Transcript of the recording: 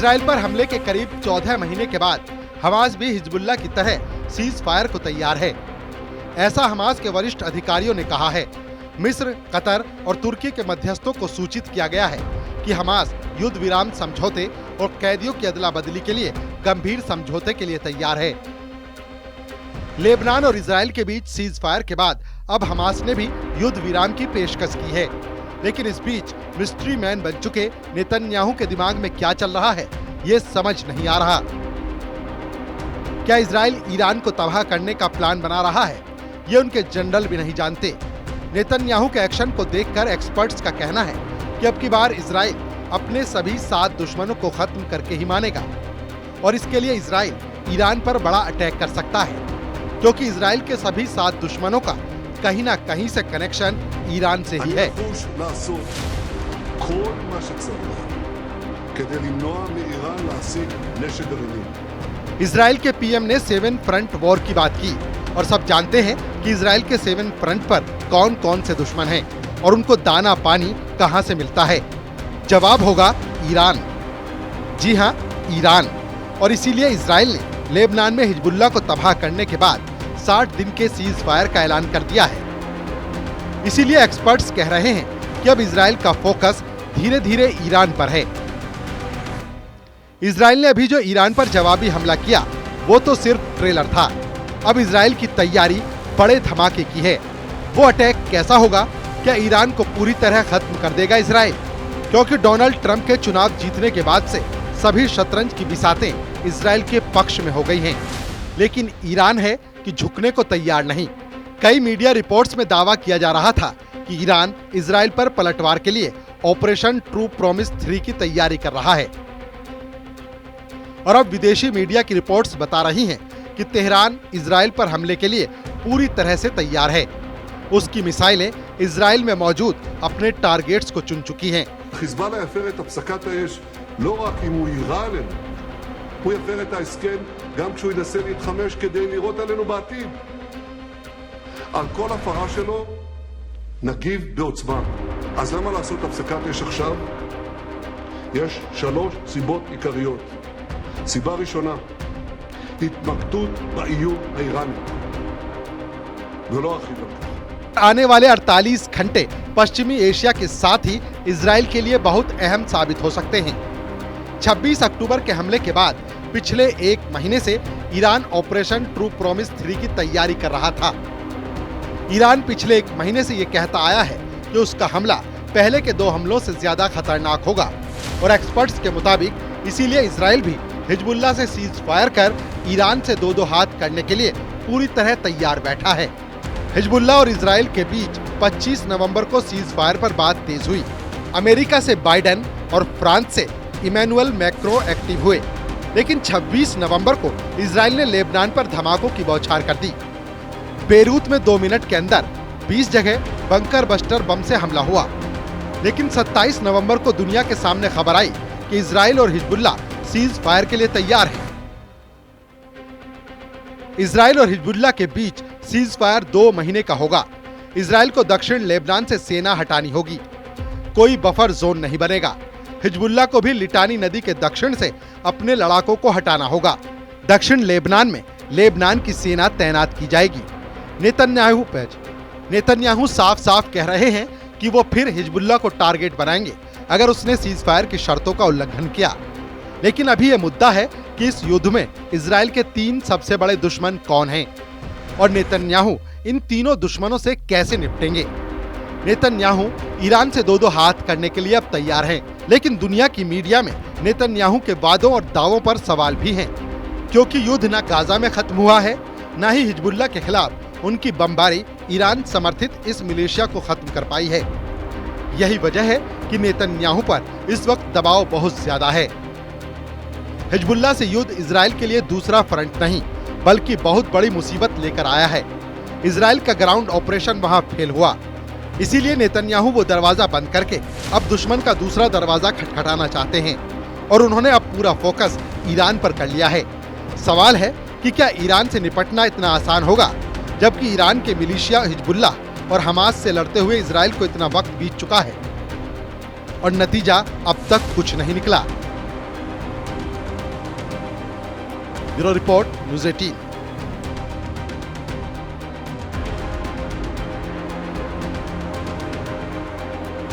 Israel पर हमले के करीब 14 महीने के बाद हमास भी हिजबुल्लाह की तरह सीज फायर को तैयार है। ऐसा हमास के वरिष्ठ अधिकारियों ने कहा है। मिस्र, कतर और तुर्की के मध्यस्थों को सूचित किया गया है कि हमास युद्ध विराम समझौते और कैदियों की अदला बदली के लिए गंभीर समझौते के लिए तैयार है। लेबनान और इजराइल के बीच सीज फायर के बाद अब हमास ने भी युद्ध विराम की पेशकश की है। लेकिन इस बीच मिस्ट्री मैन बन चुके नेतन्याहू के दिमाग में क्या चल रहा है, ये समझ नहीं आ रहा। क्या इजराइल ईरान को तबाह करने का प्लान बना रहा है, ये उनके जनरल भी नहीं जानते। नेतन्याहू के एक्शन को देखकर एक्सपर्ट्स का कहना है कि अब की बार इजराइल अपने सभी 7 दुश्मनों को खत्म करके ही मानेगा और इसके लिए इजराइल ईरान पर बड़ा अटैक कर सकता है, क्योंकि इजराइल के सभी 7 दुश्मनों का कहीं ना कहीं से कनेक्शन ईरान से ही है। इजराइल के पीएम ने 7 फ्रंट वॉर की बात की और सब जानते हैं कि इजराइल के 7 फ्रंट पर कौन कौन से दुश्मन हैं और उनको दाना पानी कहां से मिलता है। जवाब होगा ईरान। जी हां, ईरान। और इसीलिए इजराइल ने लेबनान में हिजबुल्लाह को तबाह करने के बाद 60 दिन के सीज फायर का ऐलान कर दिया है। इसीलिए एक्सपर्ट्स कह रहे हैं कि अब इजराइल का फोकस धीरे धीरे ईरान पर है। इजराइल ने अभी जो ईरान पर जवाबी हमला किया वो तो सिर्फ ट्रेलर था। अब इजराइल की तैयारी बड़े धमाके की है। वो अटैक कैसा होगा? क्या ईरान को पूरी तरह खत्म कर देगा इजराइल? क्योंकि डोनाल्ड ट्रंप के चुनाव जीतने के बाद से सभी शतरंज की बिसातें इजराइल के पक्ष में हो गई हैं। लेकिन ईरान है कि झुकने को तैयार नहीं। कई मीडिया रिपोर्ट्स में दावा किया जा रहा था कि ईरान इजराइल पर पलटवार के लिए ऑपरेशन ट्रू प्रॉमिस 3 की तैयारी कर रहा है। और अब विदेशी मीडिया की रिपोर्ट्स बता रही हैं कि तेहरान इजराइल पर हमले के लिए पूरी तरह से तैयार है। उसकी मिसाइलें इजराइल में मौजूद अपने टारगेट्स को चुन चुकी हैं। חיזבאללה יפר את הפסקת האש לא רק אם הוא יירה עלינו, הוא יפר את ההסכם גם כשהוא ינסה להתחמש כדי לירות עלינו בעתיד. על כל הפרה שלו נגיב בעוצמה. אז למה לעשות הפסקת אש עכשיו? יש 3 סיבות עיקריות. סיבה ראשונה, התמקדות באיום האיראני. ולא ארחיב על כך. आने वाले 48 घंटे पश्चिमी एशिया के साथ ही इजराइल के लिए बहुत अहम साबित हो सकते हैं। 26 अक्टूबर के हमले के बाद पिछले 1 महीने से ईरान ऑपरेशन ट्रू प्रॉमिस 3 की तैयारी कर रहा था। ईरान पिछले 1 महीने से ये कहता आया है कि उसका हमला पहले के 2 हमलों से ज्यादा खतरनाक होगा और एक्सपर्ट्स के मुताबिक इसीलिए इजराइल भी हिजबुल्लाह से सीज फायर कर ईरान से 2-2 हाथ करने के लिए पूरी तरह तैयार बैठा है। हिजबुल्लाह और इजराइल के बीच 25 नवंबर को सीज फायर पर बात तेज हुई। अमेरिका से बाइडेन और फ्रांस से इमैनुअल मैक्रो एक्टिव हुए, लेकिन 26 नवंबर को इजराइल ने लेबनान पर धमाकों की बौछार कर दी। बेरूत में 2 मिनट के अंदर 20 जगह बंकर बस्टर बम से हमला हुआ। लेकिन 27 नवंबर को दुनिया के सामने खबर आई कि इजराइल और हिजबुल्लाह सीज फायर के लिए तैयार है। इजराइल और हिजबुल्लाह के बीच सीज फायर 2 महीने का होगा। इजराइल को दक्षिण लेबनान से सेना हटानी होगी। कोई बफर जोन नहीं बनेगा। हिजबुल्लाह को भी लिटानी नदी के दक्षिण से अपने लड़ाकों को हटाना होगा। दक्षिण लेबनान में लेबनान की सेना तैनात की जाएगी। नेतन्याहू साफ साफ कह रहे हैं कि वो फिर हिजबुल्लाह को टारगेट बनाएंगे अगर उसने सीज फायर की शर्तों का उल्लंघन किया। लेकिन अभी यह मुद्दा है कि इस युद्ध में इजराइल के 3 सबसे बड़े दुश्मन कौन हैं और नेतन्याहू इन तीनों दुश्मनों से कैसे निपटेंगे। नेतन्याहू ईरान से 2-2 हाथ करने के लिए अब तैयार हैं, लेकिन दुनिया की मीडिया में नेतन्याहू के वादों और दावों पर सवाल भी हैं, क्योंकि युद्ध न गाजा में खत्म हुआ है, न ही हिजबुल्लाह के खिलाफ उनकी बमबारी ईरान समर्थित इस मिलिशिया को खत्म कर पाई है। यही वजह है कि नेतन्याहू पर इस वक्त दबाव बहुत ज्यादा है। हिजबुल्लाह से युद्ध इजराइल के लिए दूसरा फ्रंट नहीं बल्कि बहुत बड़ी मुसीबत लेकर आया है। इजराइल का ग्राउंड ऑपरेशन वहां फेल हुआ, इसीलिए नेतन्याहू वो दरवाजा बंद करके अब दुश्मन का दूसरा दरवाजा खटखटाना चाहते हैं और उन्होंने अब पूरा फोकस ईरान पर कर लिया है। सवाल है कि क्या ईरान से निपटना इतना आसान होगा, जबकि ईरान के मिलिशिया हिजबुल्लाह और हमास से लड़ते हुए इजराइल को इतना वक्त बीत चुका है और नतीजा अब तक कुछ नहीं निकला। Bureau report, news 18।